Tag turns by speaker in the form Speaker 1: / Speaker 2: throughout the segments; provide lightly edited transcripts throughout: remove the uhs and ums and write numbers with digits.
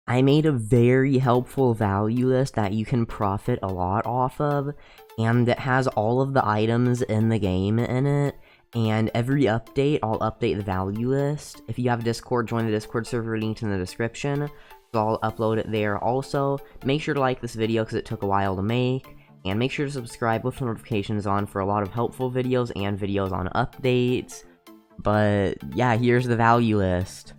Speaker 1: I made a very helpful value list that you can profit a lot off of, and it has all of the items in the game in it, and every update, I'll update the value list. If you have Discord, join the Discord server, linked in the description, so I'll upload it there also. Make sure to like this video because it took a while to make, and make sure to subscribe with notifications on for a lot of helpful videos and videos on updates. But yeah, here's the value list.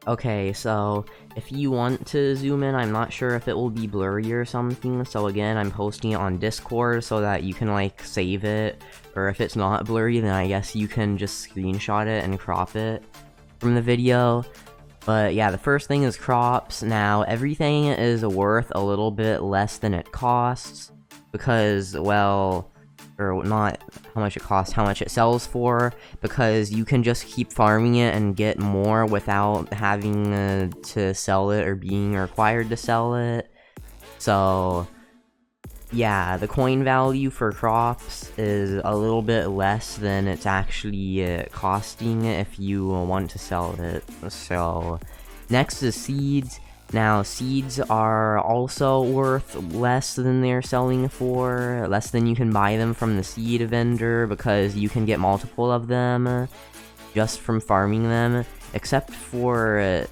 Speaker 1: Okay, so if you want to zoom in, I'm not sure if it will be blurry or something, so again, I'm posting it on Discord so that you can, like, save it, or if it's not blurry, then I guess you can just screenshot it and crop it from the video. But yeah, the first thing is crops. Now, everything is worth a little bit less than it costs, because, well, or not how much it costs, how much it sells for, because you can just keep farming it and get more without having to sell it or being required to sell it. So yeah, the coin value for crops is a little bit less than it's actually costing if you want to sell it. So next is seeds. Now, seeds are also worth less than they're selling for, less than you can buy them from the seed vendor, because you can get multiple of them just from farming them, except for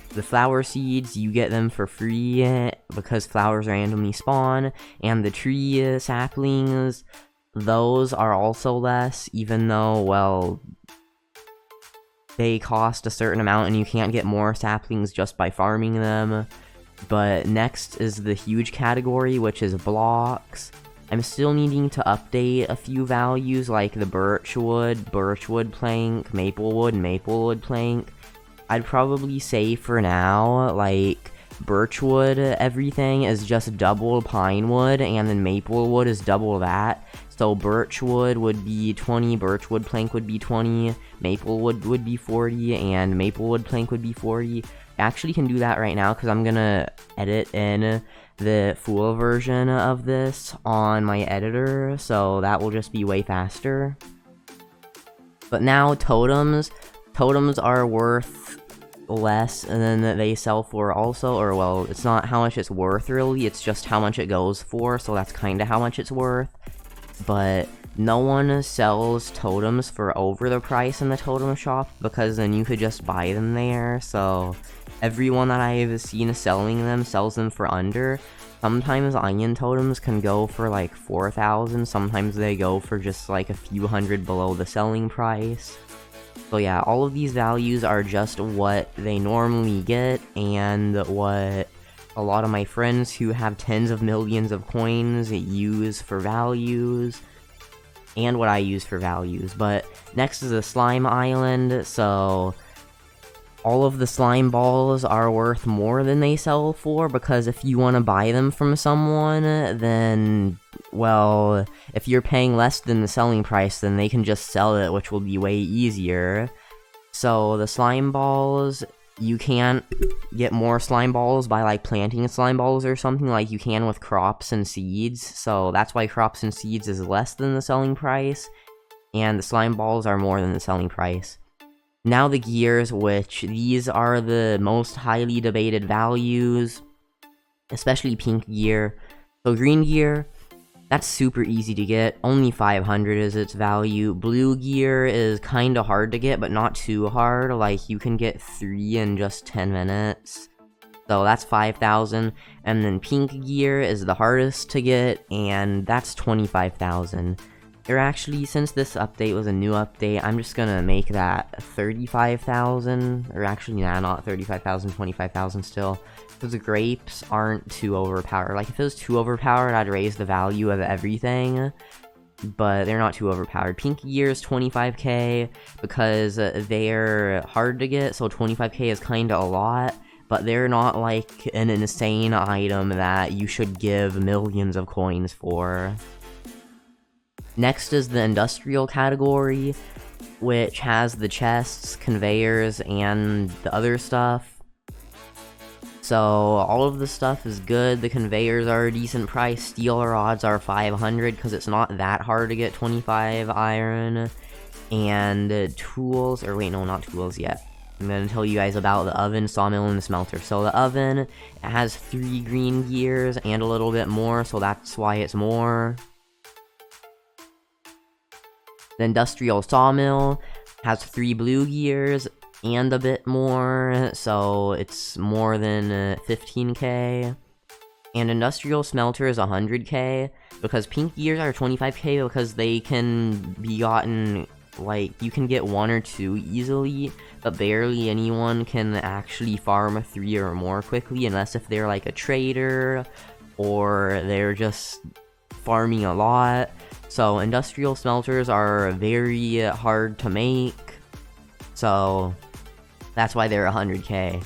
Speaker 1: the flower seeds. You get them for free because flowers randomly spawn, and the tree saplings, those are also less, even though, well, they cost a certain amount and you can't get more saplings just by farming them. But next is the huge category, which is blocks. I'm still needing to update a few values like the birchwood plank, maplewood plank. I'd probably say for now, like, birchwood everything is just double pinewood, and then maplewood is double that. So birchwood would be 20, birchwood plank would be 20, maplewood would be 40, and maplewood plank would be 40. I actually can do that right now because I'm gonna edit in the full version of this on my editor, so that will just be way faster. But now totems. Totems are worth less and then they sell for also, or well, it's not how much it's worth really, it's just how much it goes for, so that's kinda how much it's worth. But no one sells totems for over the price in the totem shop, because then you could just buy them there, so everyone that I've seen selling them sells them for under. Sometimes onion totems can go for like 4,000, sometimes they go for just like a few hundred below the selling price. So yeah, all of these values are just what they normally get, and what a lot of my friends who have tens of millions of coins use for values, and what I use for values. But next is the slime island. So all of the slime balls are worth more than they sell for, because if you want to buy them from someone, then, well, if you're paying less than the selling price, then they can just sell it, which will be way easier. So the slime balls, you can't get more slime balls by, like, planting slime balls or something like you can with crops and seeds, so that's why crops and seeds is less than the selling price, and the slime balls are more than the selling price. Now the gears, which these are the most highly debated values, especially pink gear. So green gear, that's super easy to get, only 500 is its value. Blue gear is kinda hard to get, but not too hard, like you can get 3 in just 10 minutes. So that's 5,000, and then pink gear is the hardest to get, and that's 25,000. Or actually, since this update was a new update, I'm just gonna make that 35,000, or actually, nah, not 35,000, 25,000 still. Because the grapes aren't too overpowered. Like, if it was too overpowered, I'd raise the value of everything, but they're not too overpowered. Pink gear is 25k, because they're hard to get, so 25k is kinda a lot, but they're not, like, an insane item that you should give millions of coins for. Next is the industrial category, which has the chests, conveyors, and the other stuff. So all of the stuff is good. The conveyors are a decent price. Steel rods are 500 because it's not that hard to get 25 iron. And tools, or wait, no, not tools yet. I'm gonna tell you guys about the oven, sawmill, and the smelter. So the oven, it has 3 green gears and a little bit more, so that's why it's more. The industrial sawmill has 3 blue gears and a bit more, so it's more than 15k. And industrial smelter is 100k, because pink gears are 25k because they can be gotten, like, you can get 1 or 2 easily, but barely anyone can actually farm 3 or more quickly, unless if they're like a trader, or they're just farming a lot. So industrial smelters are very hard to make, so that's why they're 100k.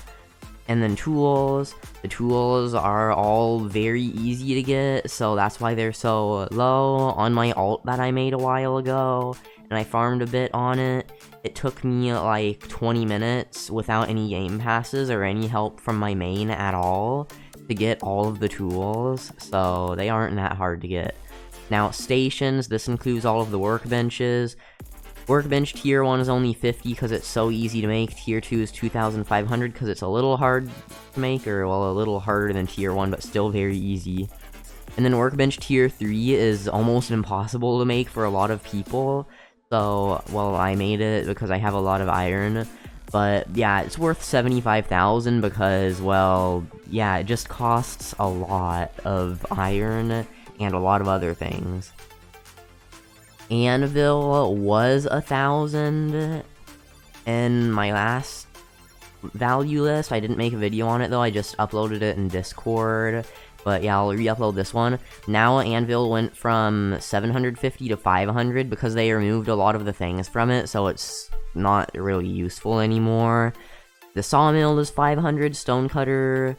Speaker 1: And then tools, the tools are all very easy to get, so that's why they're so low. On my alt that I made a while ago, and I farmed a bit on it, it took me like 20 minutes without any game passes or any help from my main at all to get all of the tools, so they aren't that hard to get. Now, stations, this includes all of the workbenches. Workbench tier 1 is only 50 because it's so easy to make. Tier 2 is 2,500 because it's a little hard to make, or, well, a little harder than tier 1, but still very easy. And then workbench tier 3 is almost impossible to make for a lot of people. So, well, I made it because I have a lot of iron. But, yeah, it's worth 75,000 because, well, yeah, it just costs a lot of iron and a lot of other things. Anvil was 1,000 in my last value list. I didn't make a video on it though, I just uploaded it in Discord. But yeah, I'll re-upload this one. Now Anvil went from 750 to 500 because they removed a lot of the things from it, so it's not really useful anymore. The sawmill is 500, stonecutter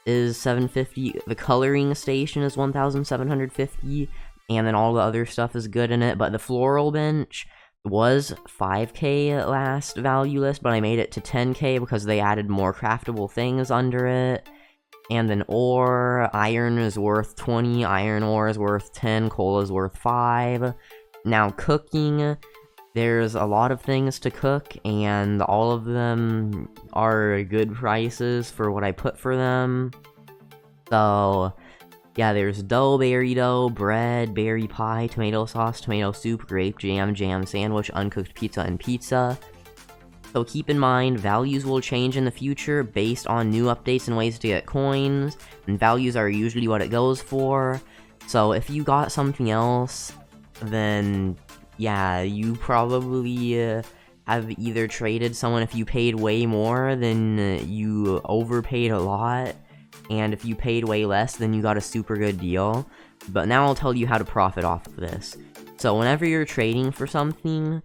Speaker 1: is 750, the coloring station is 1,750, and then all the other stuff is good in it. But the floral bench was 5k last value list, but I made it to 10k because they added more craftable things under it. And then ore, iron is worth 20, iron ore is worth 10, coal is worth 5. Now cooking, there's a lot of things to cook, and all of them are good prices for what I put for them. So yeah, there's dough, berry dough, bread, berry pie, tomato sauce, tomato soup, grape jam, jam sandwich, uncooked pizza, and pizza. So keep in mind, values will change in the future based on new updates and ways to get coins, and values are usually what it goes for. So if you got something else, then yeah, you probably have either traded someone. If you paid way more, then you overpaid a lot. And if you paid way less, then you got a super good deal. But now I'll tell you how to profit off of this. So whenever you're trading for something,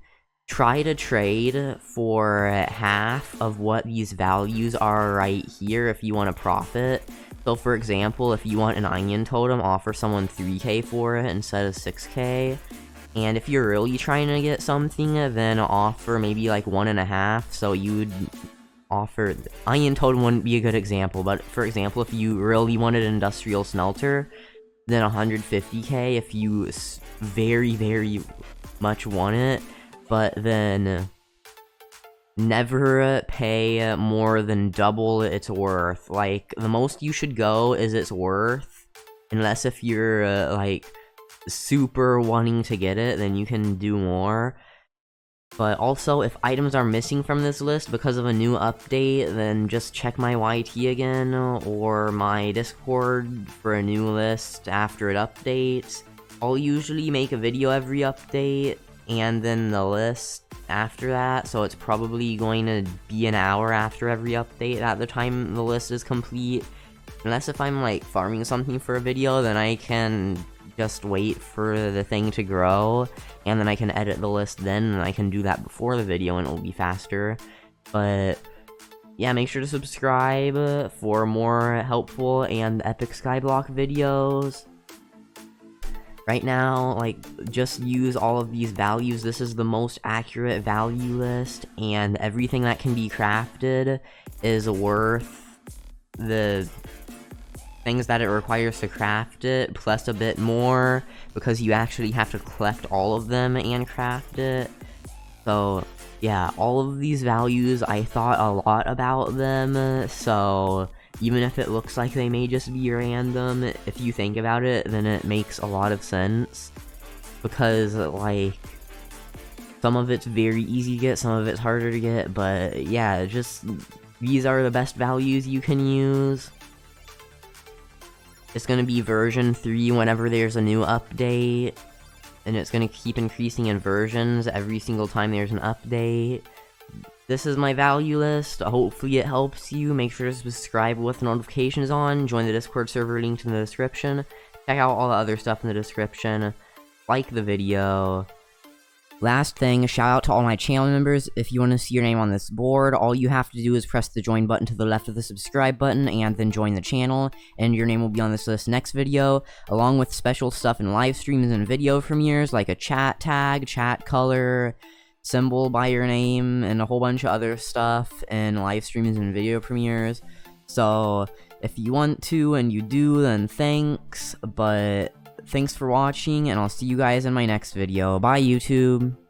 Speaker 1: try to trade for half of what these values are right here if you want to profit. So for example, if you want an onion totem, offer someone 3k for it instead of 6k. And if you're really trying to get something, then offer maybe like 1.5, so you'd offer... Onion totem wouldn't be a good example, but for example, if you really wanted an industrial smelter, then 150k if you very, very much want it, but then never pay more than double its worth. Like, the most you should go is its worth, unless if you're, like, super wanting to get it, then you can do more. But also, if items are missing from this list because of a new update, then just check my YT again, or my Discord for a new list after it updates. I'll usually make a video every update, and then the list after that, so it's probably going to be an hour after every update at the time the list is complete. Unless if I'm, like, farming something for a video, then I can just wait for the thing to grow, and then I can edit the list then, and I can do that before the video, and it'll be faster. But yeah, make sure to subscribe for more helpful and epic Skyblock videos. Right now, like, just use all of these values. This is the most accurate value list, and everything that can be crafted is worth the things that it requires to craft it, plus a bit more, because you actually have to collect all of them and craft it. So yeah, all of these values, I thought a lot about them, so even if it looks like they may just be random, if you think about it, then it makes a lot of sense. Because, like, some of it's very easy to get, some of it's harder to get, but yeah, just these are the best values you can use. It's gonna be version 3 whenever there's a new update, and it's gonna keep increasing in versions every single time there's an update. This is my value list. Hopefully it helps you. Make sure to subscribe with notifications on. Join the Discord server linked in the description. Check out all the other stuff in the description. Like the video. Last thing, shout out to all my channel members. If you want to see your name on this board, all you have to do is press the join button to the left of the subscribe button and then join the channel, and your name will be on this list next video, along with special stuff in live streams and video premieres like a chat tag, chat color, symbol by your name, and a whole bunch of other stuff in live streams and video premieres. So if you want to and you do, then thanks, but thanks for watching, and I'll see you guys in my next video. Bye, YouTube!